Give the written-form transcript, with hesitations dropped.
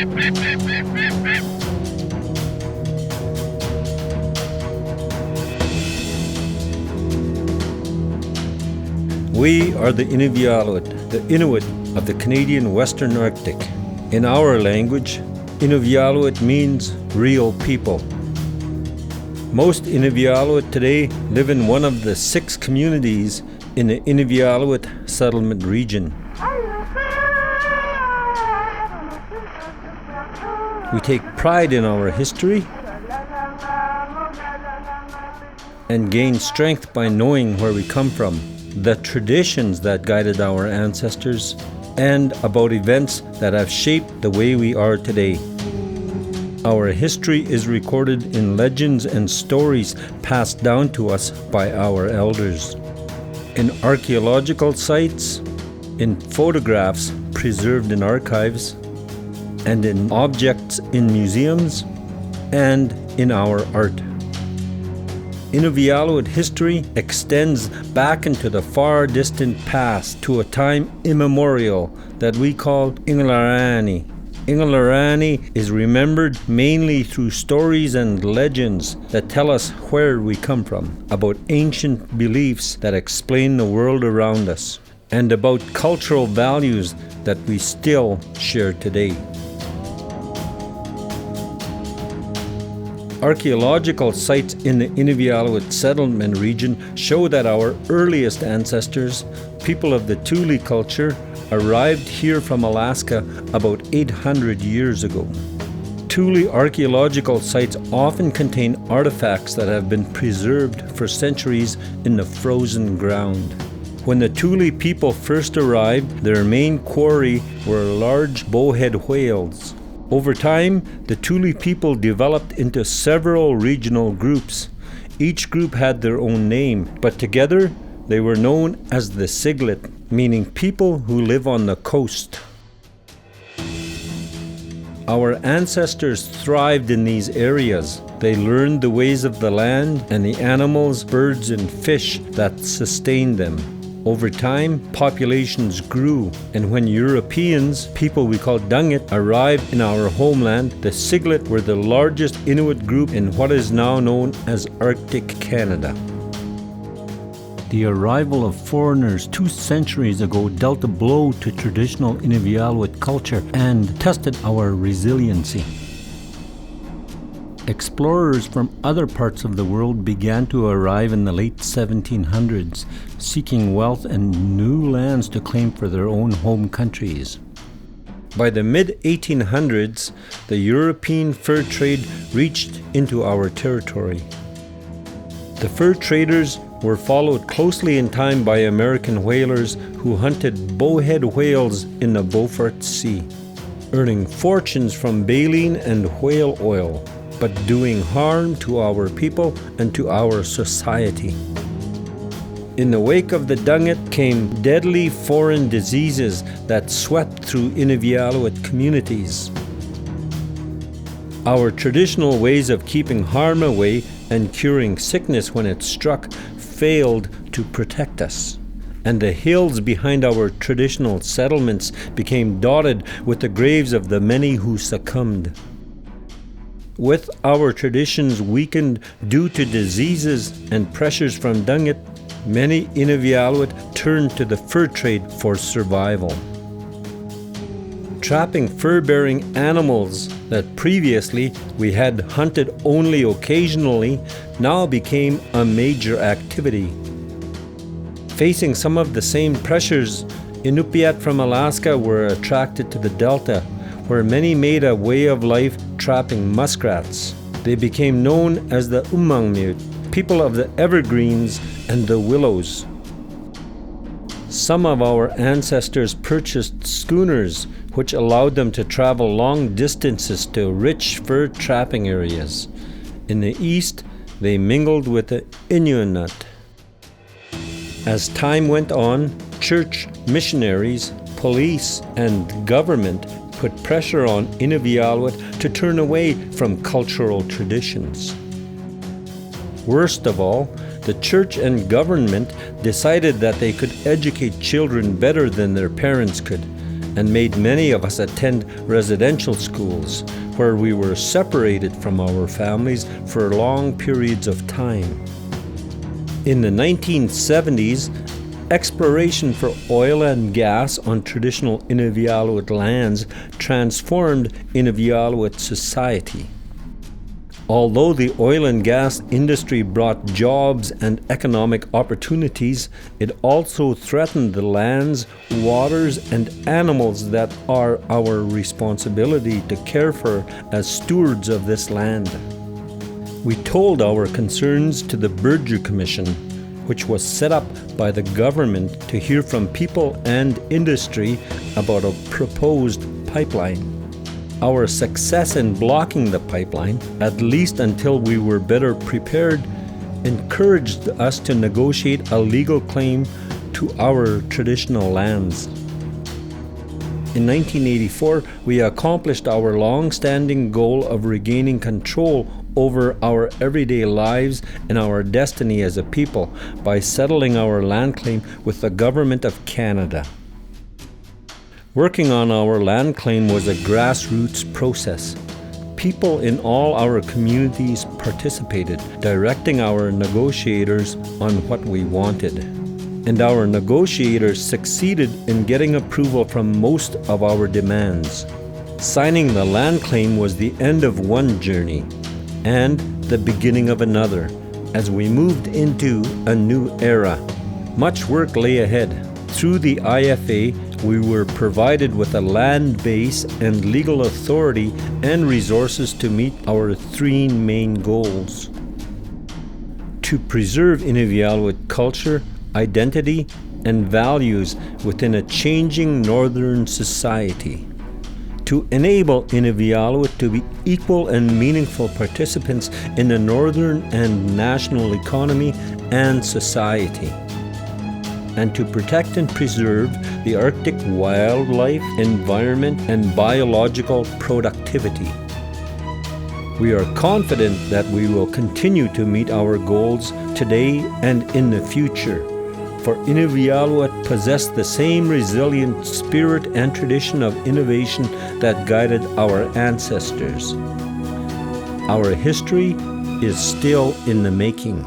We are the Inuvialuit, the Inuit of the Canadian Western Arctic. In our language, Inuvialuit means real people. Most Inuvialuit today live in one of the 6 communities in the Inuvialuit settlement region. We take pride in our history and gain strength by knowing where we come from, the traditions that guided our ancestors, and about events that have shaped the way we are today. Our history is recorded in legends and stories passed down to us by our elders, in archaeological sites, in photographs preserved in archives, and in objects in museums, and in our art. Inuvialuit history extends back into the far distant past to a time immemorial that we call Ingalarani. Ingalarani is remembered mainly through stories and legends that tell us where we come from, about ancient beliefs that explain the world around us, and about cultural values that we still share today. Archaeological sites in the Inuvialuit settlement region show that our earliest ancestors, people of the Thule culture, arrived here from Alaska about 800 years ago. Thule archaeological sites often contain artifacts that have been preserved for centuries in the frozen ground. When the Thule people first arrived, their main quarry were large bowhead whales. Over time, the Thule people developed into several regional groups. Each group had their own name, but together they were known as the Siglit, meaning people who live on the coast. Our ancestors thrived in these areas. They learned the ways of the land and the animals, birds, and fish that sustained them. Over time, populations grew, and when Europeans, people we call Dungit, arrived in our homeland, the Siglit were the largest Inuit group in what is now known as Arctic Canada. The arrival of foreigners 2 centuries ago dealt a blow to traditional Inuvialuit culture and tested our resiliency. Explorers from other parts of the world began to arrive in the late 1700s, seeking wealth and new lands to claim for their own home countries. By the mid-1800s, the European fur trade reached into our territory. The fur traders were followed closely in time by American whalers who hunted bowhead whales in the Beaufort Sea, earning fortunes from baleen and whale oil, but doing harm to our people and to our society. In the wake of the Dungit came deadly foreign diseases that swept through Inuvialuit communities. Our traditional ways of keeping harm away and curing sickness when it struck failed to protect us, and the hills behind our traditional settlements became dotted with the graves of the many who succumbed. With our traditions weakened due to diseases and pressures from Dungit, many Inuvialuit turned to the fur trade for survival. Trapping fur-bearing animals that previously we had hunted only occasionally now became a major activity. Facing some of the same pressures, Inupiat from Alaska were attracted to the Delta, where many made a way of life trapping muskrats. They became known as the Umangmut, people of the evergreens and the willows. Some of our ancestors purchased schooners, which allowed them to travel long distances to rich fur trapping areas. In the east, they mingled with the Inuvialuit. As time went on, church, missionaries, police, and government put pressure on Inuvialuit to turn away from cultural traditions. Worst of all, the church and government decided that they could educate children better than their parents could, and made many of us attend residential schools, where we were separated from our families for long periods of time. In the 1970s, exploration for oil and gas on traditional Inuvialuit lands transformed Inuvialuit society. Although the oil and gas industry brought jobs and economic opportunities, it also threatened the lands, waters, and animals that are our responsibility to care for as stewards of this land. We told our concerns to the Berger Commission, which was set up by the government to hear from people and industry about a proposed pipeline. Our success in blocking the pipeline, at least until we were better prepared, encouraged us to negotiate a legal claim to our traditional lands. In 1984, we accomplished our long-standing goal of regaining control over our everyday lives and our destiny as a people by settling our land claim with the Government of Canada. Working on our land claim was a grassroots process. People in all our communities participated, directing our negotiators on what we wanted. And our negotiators succeeded in getting approval from most of our demands. Signing the land claim was the end of one journey and the beginning of another as we moved into a new era. Much work lay ahead. Through the IFA, we were provided with a land base and legal authority and resources to meet our three main goals: to preserve Inuvialuit culture, identity, and values within a changing northern society, to enable Inuvialuit to be equal and meaningful participants in the northern and national economy and society, and to protect and preserve the Arctic wildlife, environment, and biological productivity. We are confident that we will continue to meet our goals today and in the future, for Inuvialuit possess the same resilient spirit and tradition of innovation that guided our ancestors. Our history is still in the making.